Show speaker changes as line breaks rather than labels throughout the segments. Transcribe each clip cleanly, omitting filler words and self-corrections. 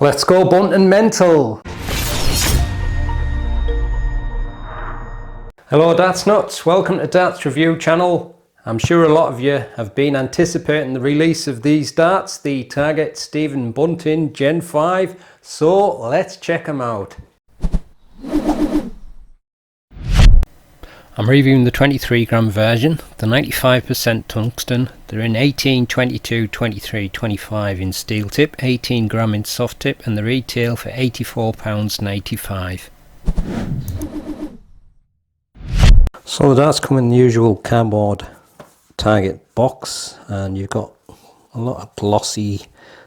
Let's go Bunting mental! Hello Darts Nutz, welcome to Darts Review channel. I'm sure a lot of you have been anticipating the release of these darts, the Target Stephen Bunting Gen 5, so let's check them out. I'm reviewing the 23 gram version, the 95% tungsten. They're in 18, 22, 23, 25 in steel tip, 18 gram in soft tip, and the retail for £84.95. So the darts come in the usual cardboard Target box, and you've got a lot of glossy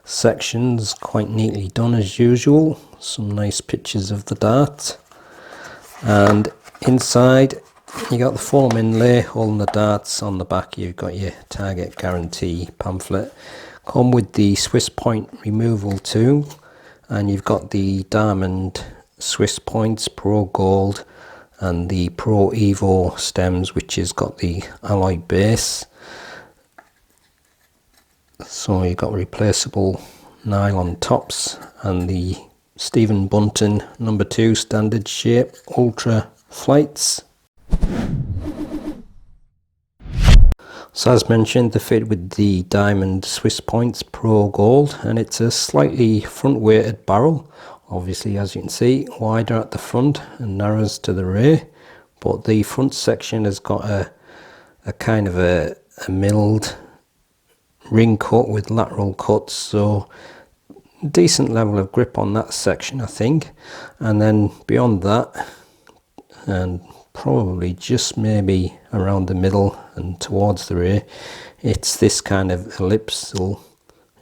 sections, quite neatly done as usual. Some nice pictures of the dart, and inside you got the foam inlay holding the darts. On the back you've got your Target guarantee pamphlet. Come with the Swiss point removal tool, and you've got the diamond Swiss points Pro Gold and the Pro Evo stems, which has got the alloy base. So you've got replaceable nylon tops, and the Stephen Bunting number 2 standard shape ultra flights. So as mentioned, they're fitted with the diamond Swiss points Pro Gold, and it's a slightly front weighted barrel. Obviously, as you can see, wider at the front and narrows to the rear, but the front section has got a kind of a milled ring cut with lateral cuts, so decent level of grip on that section, I think. And then beyond that, and probably just maybe around the middle and towards the rear, it's this kind of ellipsal,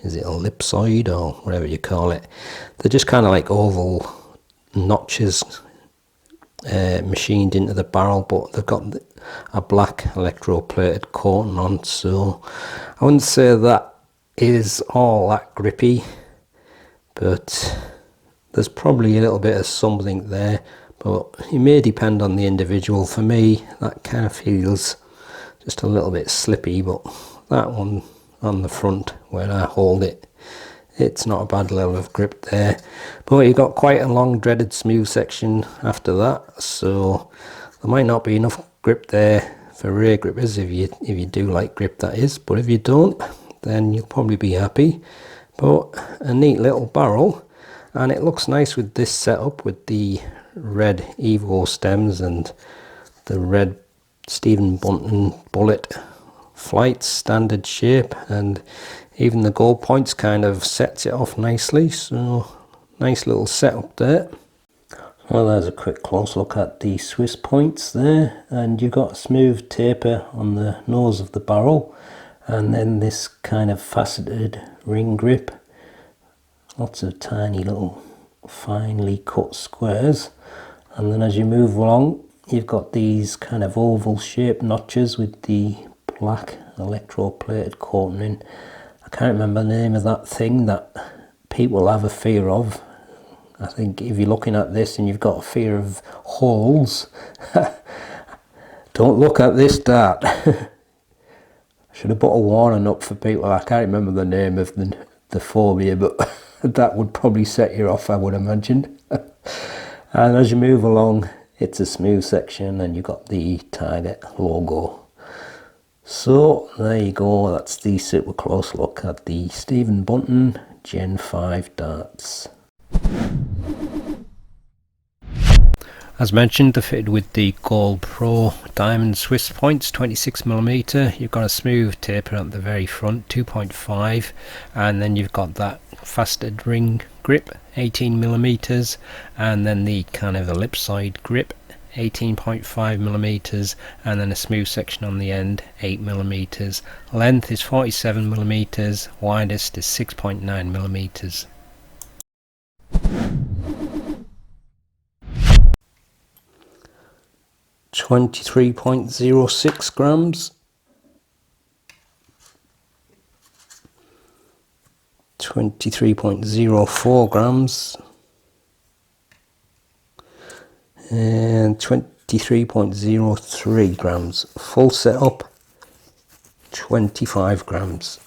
is it ellipsoid or whatever you call it. They're just kind of like oval notches machined into the barrel, but they've got a black electroplated coating on, so I wouldn't say that is all that grippy, but there's probably a little bit of something there, but it may depend on the individual. For me, that kind of feels just a little bit slippy, but that one on the front where I hold it, it's not a bad level of grip there. But you've got quite a long dreaded smooth section after that, so there might not be enough grip there for rear grippers if you do like grip, that is. But if you don't, then you'll probably be happy. But a neat little barrel, and it looks nice with this setup with the red Evo stems and the red Stephen Bunting bullet flights standard shape, and even the gold points kind of sets it off nicely. So nice little setup there. Well, there's a quick close look at the Swiss points there, and you've got a smooth taper on the nose of the barrel, and then this kind of faceted ring grip, lots of tiny little finely cut squares. And then as you move along, you've got these kind of oval shaped notches with the black electroplated coating. I can't remember the name of that thing that people have a fear of. I think if you're looking at this and you've got a fear of holes, don't look at this dart. I should have put a warning up for people. I can't remember the name of the phobia, but that would probably set you off, I would imagine. And as you move along, it's a smooth section, and you've got the Target logo. So there you go, that's the super close look at the Stephen Bunting Gen 5 darts. As mentioned, they're fitted with the Gold Pro Diamond Swiss points 26mm. You've got a smooth taper at the very front, 2.5, and then you've got that faceted ring grip, 18mm, and then the kind of ellipsoid grip, 18.5mm, and then a smooth section on the end, 8mm. Length is 47mm, widest is 6.9mm. .06 grams, 23.04 grams, and 23.03 grams. Full setup, 25 grams.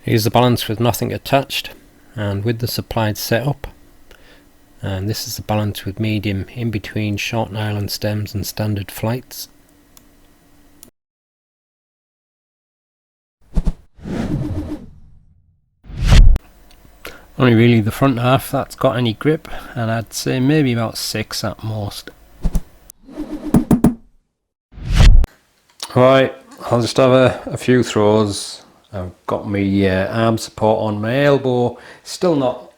Here's the balance with nothing attached and with the supplied setup, and this is the balance with medium in between short nylon stems and standard flights. Only really the front half that's got any grip, and I'd say maybe about 6 at most. Right, I'll just have a few throws. I've got my arm support on, my elbow still not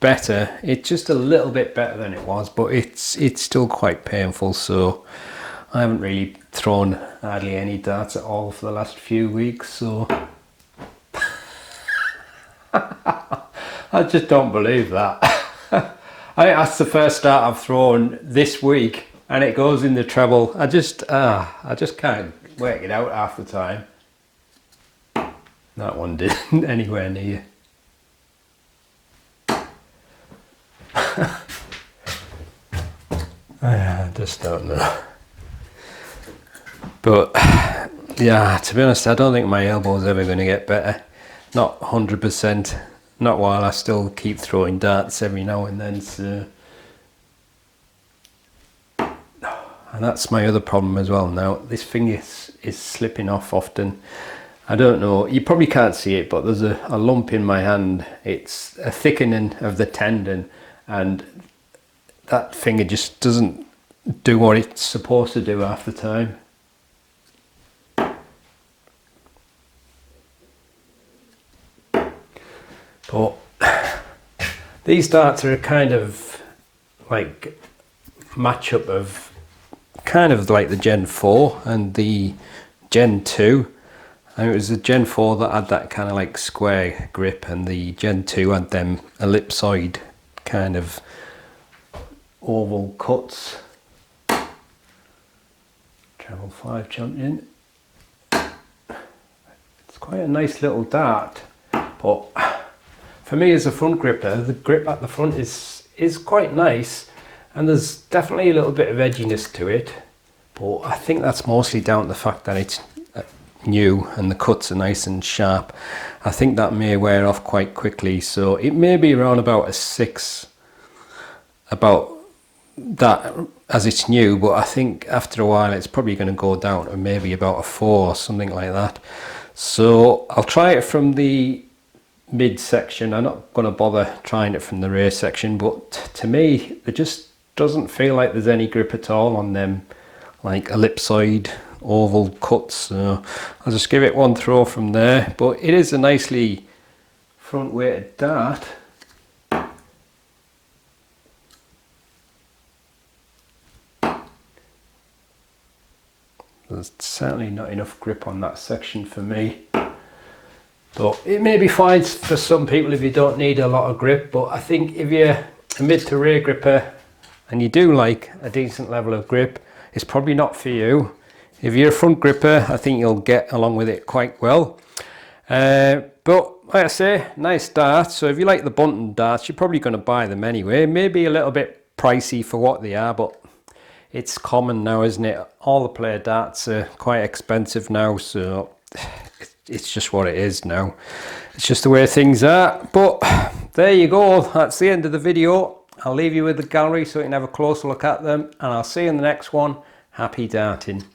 better, it's just a little bit better than it was, but it's still quite painful, so I haven't really thrown hardly any darts at all for the last few weeks, so I just don't believe that. I think that's the first dart I've thrown this week and it goes in the treble. I just can't work it out half the time. That one didn't anywhere near. I just don't know. But yeah, to be honest, I don't think my elbow's ever going to get better. Not 100%. Not while I still keep throwing darts every now and then. So. And that's my other problem as well now. This finger is slipping off often. I don't know, you probably can't see it, but there's a lump in my hand. It's a thickening of the tendon, and that finger just doesn't do what it's supposed to do half the time. But these darts are a kind of like matchup of kind of like the Gen 4 and the Gen 2. And it was the Gen 4 that had that kind of like square grip, and the Gen 2 had them ellipsoid kind of oval cuts. Treble 5 champion. It's quite a nice little dart, but for me as a front gripper, the grip at the front is quite nice, and there's definitely a little bit of edginess to it, but I think that's mostly down to the fact that it's new and the cuts are nice and sharp. I think that may wear off quite quickly, so it may be around about a 6 about that as it's new, but I think after a while it's probably going to go down to maybe about a 4 or something like that. So I'll try it from the mid section. I'm not going to bother trying it from the rear section, but to me it just doesn't feel like there's any grip at all on them like ellipsoid oval cuts, so I'll just give it one throw from there. But it is a nicely front weighted dart. There's certainly not enough grip on that section for me, but it may be fine for some people if you don't need a lot of grip. But I think if you're a mid to rear gripper and you do like a decent level of grip, it's probably not for you. If you're a front gripper, I think you'll get along with it quite well. But like I say, nice darts. So if you like the Bunting darts, you're probably going to buy them anyway. Maybe a little bit pricey for what they are, but it's common now, isn't it? All the player darts are quite expensive now, so it's just what it is now. It's just the way things are. But there you go. That's the end of the video. I'll leave you with the gallery so you can have a closer look at them, and I'll see you in the next one. Happy darting.